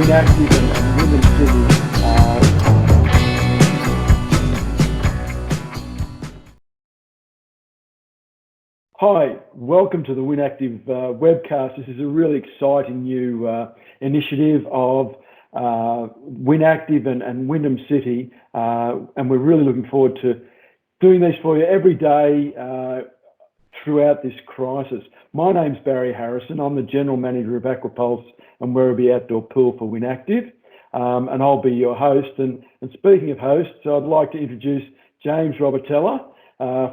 WynActive and Wyndham City. Hi, welcome to the WynActive webcast. This is a really exciting new initiative of WynActive and Wyndham City, and we're really looking forward to doing these for you every day throughout this crisis. My name's Barry Harrison. I'm the General Manager of Aquapulse and Werribee Outdoor Pool for WynActive, and I'll be your host. And speaking of hosts, I'd like to introduce James Robertella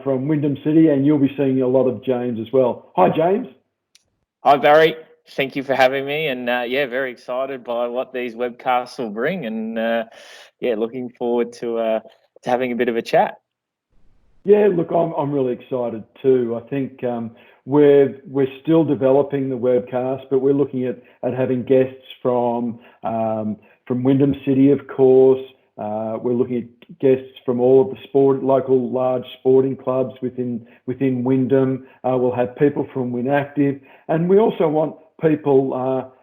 from Wyndham City, and you'll be seeing a lot of James as well. Hi, James. Hi, Barry. Thank you for having me, and very excited by what these webcasts will bring, and looking forward to having a bit of a chat. Yeah, look, I'm really excited too. I think we're still developing the webcast, but we're looking at having guests from Wyndham City, of course. We're looking at guests from all of the local large sporting clubs within Wyndham. We'll have people from WynActive, and we also want people,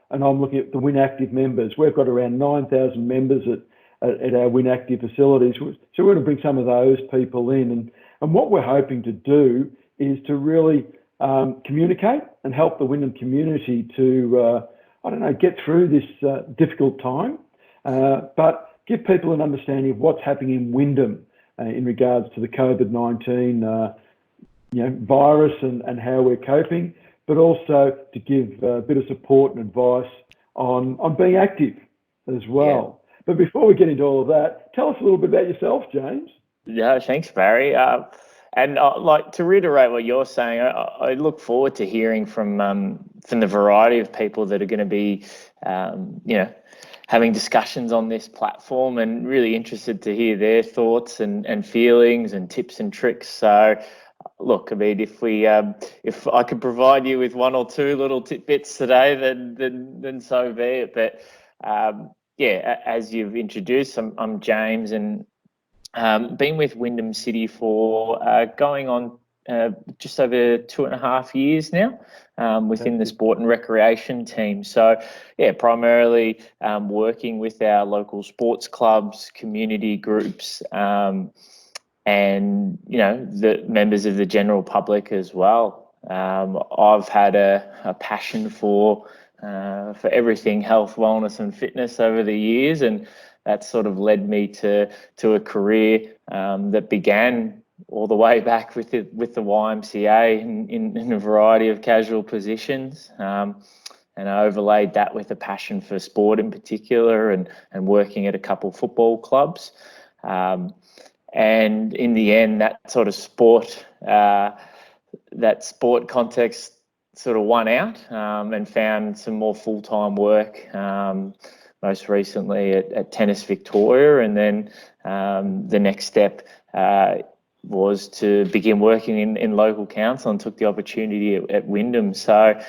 and I'm looking at the WynActive members. We've got around 9,000 members at our WynActive facilities. So we're going to bring some of those people in. And what we're hoping to do is to really communicate and help the Wyndham community to, get through this difficult time, but give people an understanding of what's happening in Wyndham in regards to the COVID-19 virus and how we're coping, but also to give a bit of support and advice on being active as well. Yeah. But before we get into all of that, tell us a little bit about yourself, James. Yeah, thanks, Barry. And like to reiterate what you're saying, I look forward to hearing from the variety of people that are going to be, having discussions on this platform, and really interested to hear their thoughts and feelings and tips and tricks. So, look, I mean, if I could provide you with one or two little tidbits today, then so be it. But as you've introduced, I'm James, and been with Wyndham City for going on just over 2.5 years now, within the sport and recreation team. So, primarily working with our local sports clubs, community groups, and the members of the general public as well. I've had a passion for everything health, wellness, and fitness over the years, and that sort of led me to a career that began all the way back with the YMCA in a variety of casual positions, and I overlaid that with a passion for sport in particular, and working at a couple football clubs, and in the end, that sort of sport context sort of won out, and found some more full-time work, most recently at Tennis Victoria, and then the next step was to begin working in local council, and took the opportunity at Wyndham. So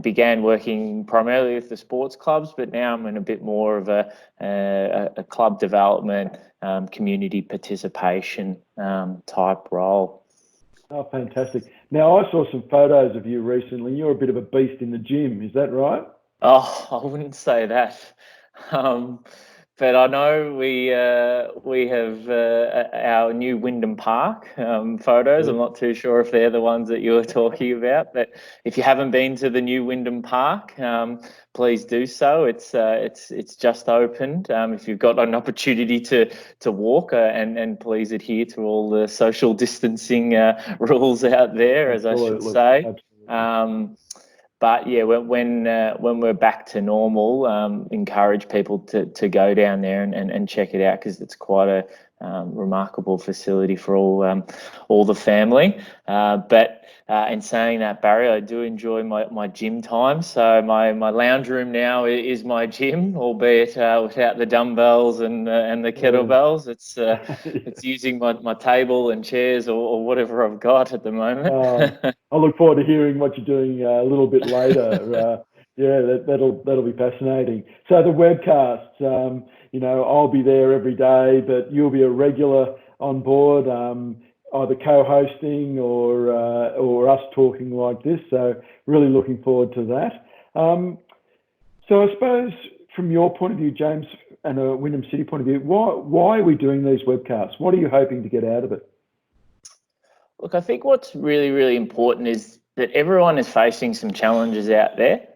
began working primarily with the sports clubs, but now I'm in a bit more of a club development, community participation type role. Oh, fantastic. Now, I saw some photos of you recently. You're a bit of a beast in the gym, is that right? Oh, I wouldn't say that. But I know we have our new Wyndham Park photos. I'm not too sure if they're the ones that you were talking about, but if you haven't been to the new Wyndham Park, please do so. It's just opened. If you've got an opportunity to walk, and please adhere to all the social distancing rules out there, as I should say. Absolutely. But when we're back to normal, encourage people to go down there and check it out, because it's quite a remarkable facility for all the family. But in saying that, Barry, I do enjoy my gym time. So my lounge room now is my gym, albeit without the dumbbells and the kettlebells. It's using my table and chairs or whatever I've got at the moment. I look forward to hearing what you're doing a little bit later. That'll be fascinating. So the webcasts, I'll be there every day, but you'll be a regular on board, either co-hosting or us talking like this. So really looking forward to that. So I suppose from your point of view, James, and a Wyndham City point of view, why are we doing these webcasts? What are you hoping to get out of it? Look, I think what's really, really important is that everyone is facing some challenges out there,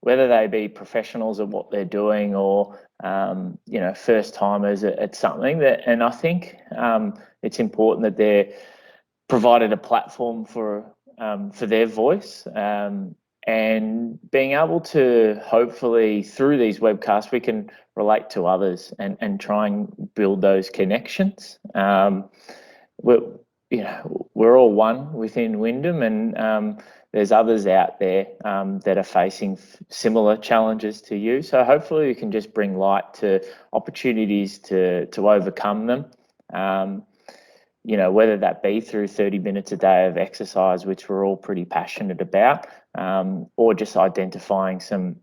whether they be professionals at what they're doing or first timers at something. And I think it's important that they're provided a platform for their voice, and being able to, hopefully through these webcasts, we can relate to others and try and build those connections. We're all one within Wyndham, and there's others out there that are facing similar challenges to you. So hopefully we can just bring light to opportunities to overcome them. Whether that be through 30 minutes a day of exercise, which we're all pretty passionate about, or just identifying some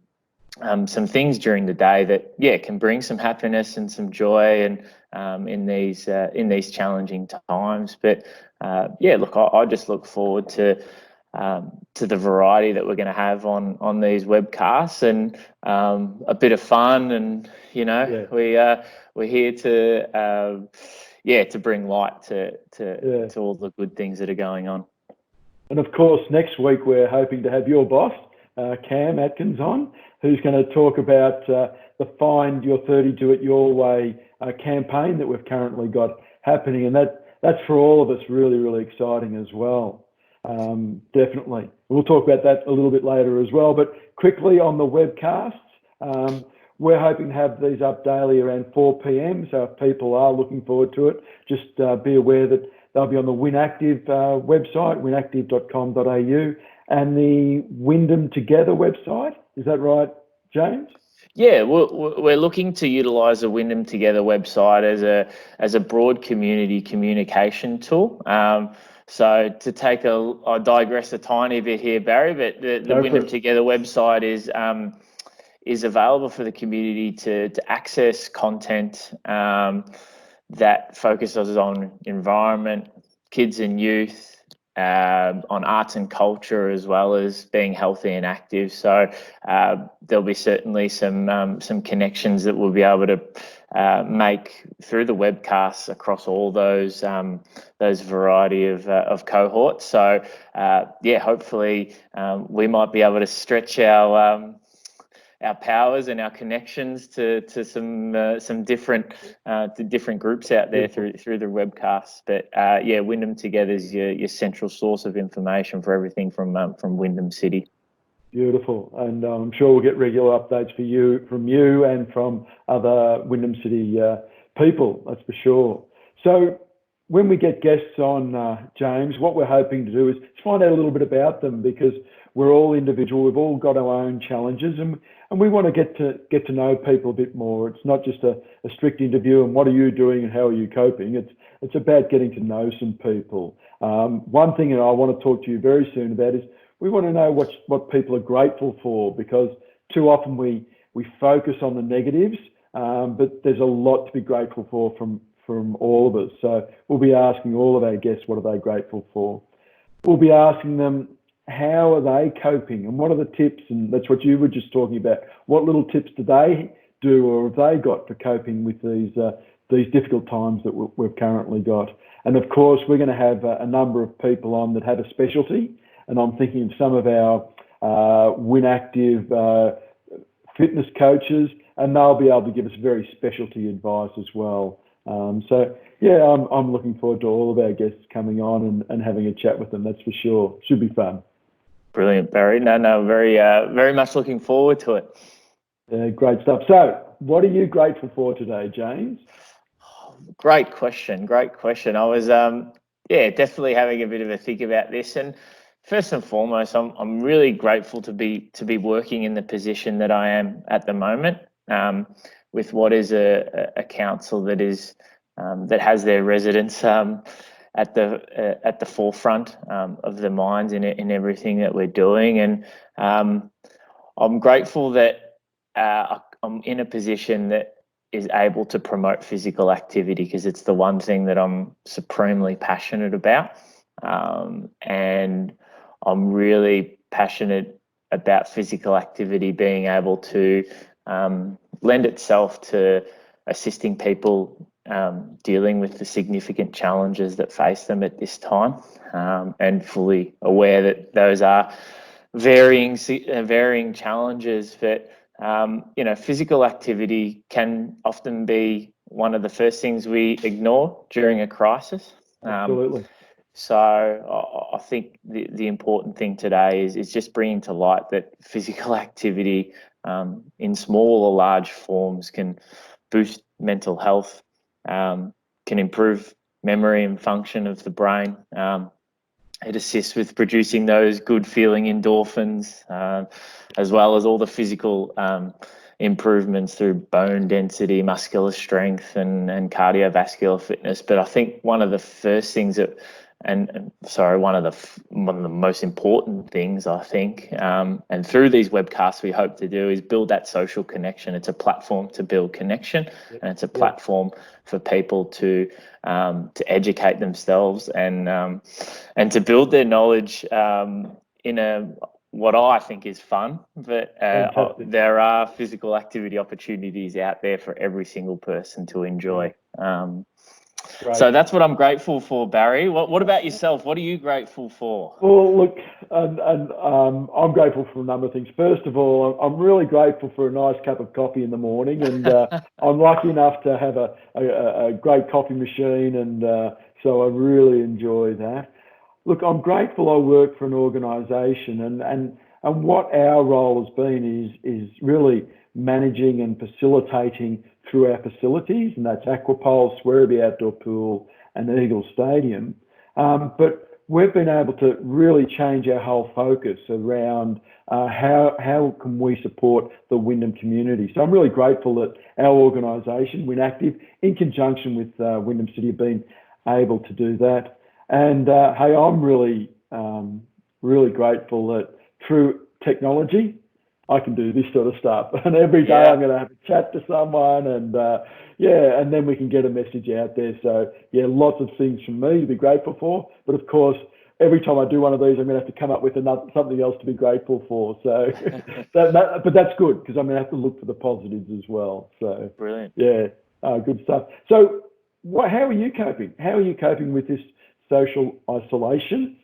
things during the day that can bring some happiness and some joy and in these challenging times. But look, I just look forward to the variety that we're going to have on these webcasts, and a bit of fun, and we're here to bring light to all the good things that are going on. And of course, next week we're hoping to have your boss, Cam Atkins, on, who's going to talk about the Find Your 30 Do It Your Way campaign that we've currently got happening, and that's for all of us really, really exciting as well. Definitely. We'll talk about that a little bit later as well. But quickly on the webcasts, we're hoping to have these up daily around 4 p.m. So if people are looking forward to it, just be aware that they'll be on the WynActive website, wynactive.com.au, and the Wyndham Together website. Is that right, James? Yeah, we're looking to utilise the Wyndham Together website as a broad community communication tool. So to take I digress a tiny bit here, Barry, but the Wyndham Together website is available for the community to access content that focuses on environment, kids and youth, on arts and culture, as well as being healthy and active. So there'll be certainly some connections that we'll be able to make through the webcasts across all those variety of cohorts. So hopefully we might be able to stretch our powers and our connections to some different groups out there through the webcasts. But Wyndham Together is your central source of information for everything from Wyndham City. Beautiful, and I'm sure we'll get regular updates from you and from other Wyndham City people. That's for sure. So when we get guests on, James, what we're hoping to do is find out a little bit about them, because we're all individual. We've all got our own challenges, and we want to get to know people a bit more. It's not just a strict interview and what are you doing and how are you coping. It's about getting to know some people. One thing that I want to talk to you very soon about is we want to know what people are grateful for, because too often we focus on the negatives, but there's a lot to be grateful for from all of us. So we'll be asking all of our guests, what are they grateful for? We'll be asking them, how are they coping and what are the tips? And that's what you were just talking about. What little tips do they do, or have they got for coping with these difficult times that we've currently got? And of course, we're going to have a number of people on that have a specialty. And I'm thinking of some of our WynActive fitness coaches, and they'll be able to give us very specialty advice as well. I'm looking forward to all of our guests coming on and having a chat with them. That's for sure. Should be fun. Brilliant, Barry. No, very much looking forward to it. Great stuff. So what are you grateful for today, James? Great question. I was definitely having a bit of a think about this, and first and foremost, I'm really grateful to be working in the position that I am at the moment, with what is a council that is that has their residents at the forefront of the minds in everything that we're doing, and I'm grateful that I'm in a position that is able to promote physical activity, because it's the one thing that I'm supremely passionate about, and I'm really passionate about physical activity being able to lend itself to assisting people dealing with the significant challenges that face them at this time, and fully aware that those are varying challenges. But physical activity can often be one of the first things we ignore during a crisis. Absolutely. So I think the important thing today is just bringing to light that physical activity in small or large forms can boost mental health, can improve memory and function of the brain. It assists with producing those good feeling endorphins, as well as all the physical improvements through bone density, muscular strength, and cardiovascular fitness. But I think one of the first things that one of the most important things, I think, and through these webcasts we hope to do, is build that social connection. It's a platform to build connection, and it's a platform for people to educate themselves and to build their knowledge in what I think is fun. But there are physical activity opportunities out there for every single person to enjoy. So that's what I'm grateful for, Barry. What about yourself? What are you grateful for? Well, look, I'm grateful for a number of things. First of all, I'm really grateful for a nice cup of coffee in the morning, and I'm lucky enough to have a great coffee machine, and so I really enjoy that. Look, I'm grateful I work for an organisation, and what our role has been is really managing and facilitating through our facilities, and that's Aquapulse, Werribee Outdoor Pool, and Eagle Stadium. But we've been able to really change our whole focus around how can we support the Wyndham community. So I'm really grateful that our organisation, WynActive, in conjunction with Wyndham City, have been able to do that. And hey, I'm really grateful that through technology, I can do this sort of stuff. And every day I'm going to have a chat to someone, and and then we can get a message out there. So lots of things from me to be grateful for. But of course, every time I do one of these, I'm going to have to come up with something else to be grateful for. So, but that's good, because I'm going to have to look for the positives as well. So brilliant. Yeah, good stuff. So, how are you coping? How are you coping with this social isolation?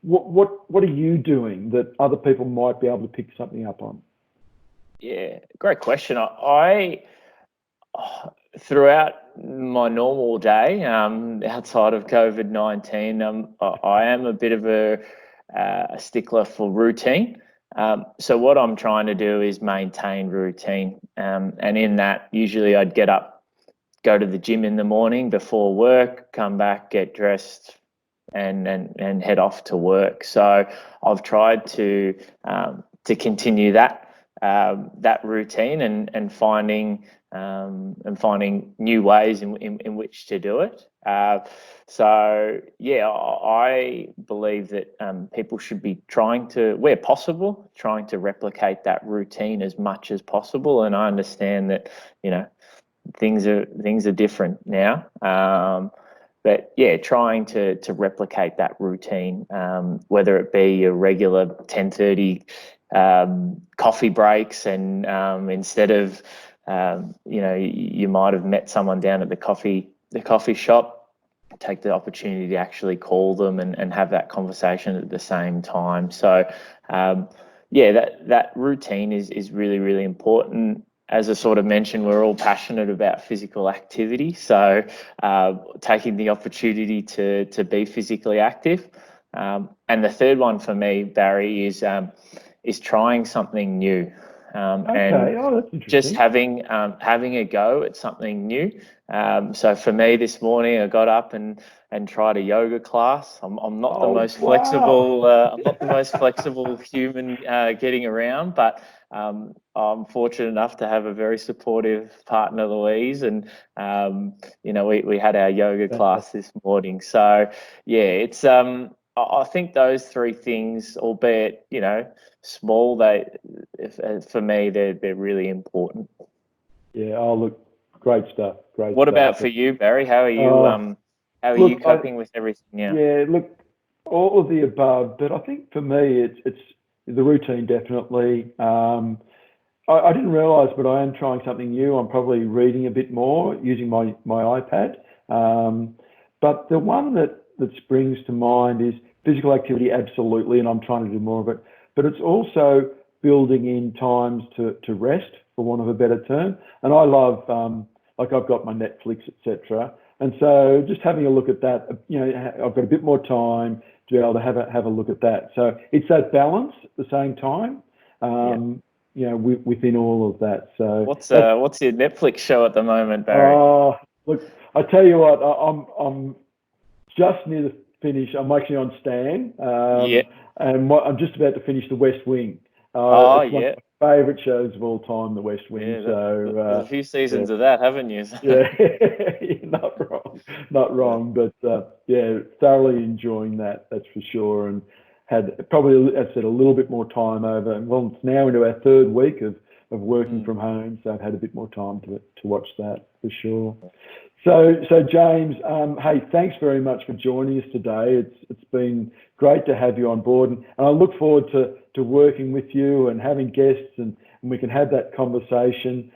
What are you doing that other people might be able to pick something up on? Yeah, great question. I throughout my normal day, outside of COVID-19, I am a bit of a stickler for routine. So what I'm trying to do is maintain routine, and in that, usually I'd get up, go to the gym in the morning before work, come back, get dressed, and head off to work. So I've tried to continue that routine and finding new ways in which to do it. So yeah, I believe that people should be trying to, where possible, trying to replicate that routine as much as possible. And I understand that things are different now. But yeah, trying to replicate that routine, whether it be a regular 10:30 coffee breaks, and instead of you might have met someone down at the coffee shop, take the opportunity to actually call them and have that conversation at the same time. So that routine is really, really important. As I sort of mentioned, we're all passionate about physical activity, so taking the opportunity to be physically active. And the third one for me, Barry, is trying something new. That's interesting. Just having a go at something new. So for me this morning, I got up and tried a yoga class. I'm not the most flexible. I'm not the most flexible human getting around, but I'm fortunate enough to have a very supportive partner, Louise, and we had our yoga class this morning. So yeah, it's I think those three things, albeit small, for me they're really important. Yeah. Oh, look, great stuff. Great. What about for you, Barry? How are you? How are you coping with everything now? Yeah. Look, all of the above, but I think for me it's the routine, definitely. I didn't realise, but I am trying something new. I'm probably reading a bit more using my iPad. But the one that springs to mind is physical activity, absolutely, and I'm trying to do more of it. But it's also building in times to rest, for want of a better term. And I love, like I've got my Netflix, etc. And so just having a look at that, I've got a bit more time to be able to have a look at that. So it's that balance at the same time. Within all of that. So what's your Netflix show at the moment, Barry? Look, I tell you what, I'm just near the finish. I'm actually on Stan, and I'm just about to finish The West Wing. It's one of my favourite shows of all time, The West Wing. Yeah, there's a few seasons of that, haven't you? Yeah, not wrong, but thoroughly enjoying that. That's for sure, and had probably, as I said, a little bit more time over. And well, it's now into our third week of working from home, so I've had a bit more time to watch that for sure. So James, hey, thanks very much for joining us today. It's been great to have you on board, and I look forward to working with you and having guests, and we can have that conversation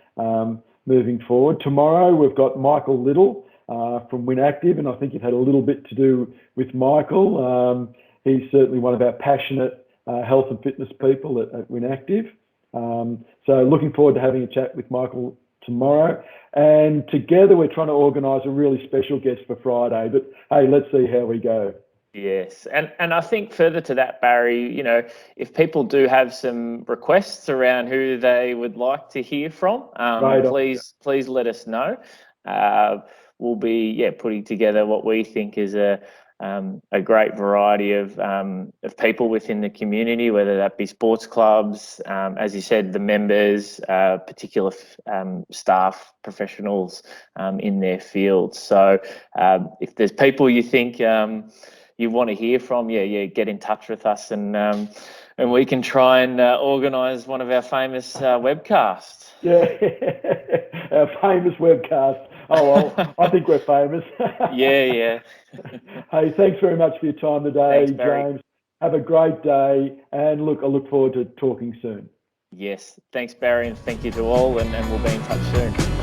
moving forward. Tomorrow we've got Michael Little from WynActive, and I think you've had a little bit to do with Michael. He's certainly one of our passionate health and fitness people at WynActive. So looking forward to having a chat with Michael tomorrow. And together we're trying to organise a really special guest for Friday. But hey, let's see how we go. Yes, and I think further to that, Barry, if people do have some requests around who they would like to hear from, please let us know. We'll be putting together what we think is a great variety of people within the community, whether that be sports clubs, as you said, the members, particular staff, professionals in their fields. So if there's people you think you want to hear from, get in touch with us, and we can try and organise one of our famous webcasts. Yeah, our famous webcast. Oh, well, I think we're famous. Yeah. Hey, thanks very much for your time today, Thanks, Barry. James. Have a great day, and I look forward to talking soon. Yes, thanks, Barry, and thank you to all, and we'll be in touch soon.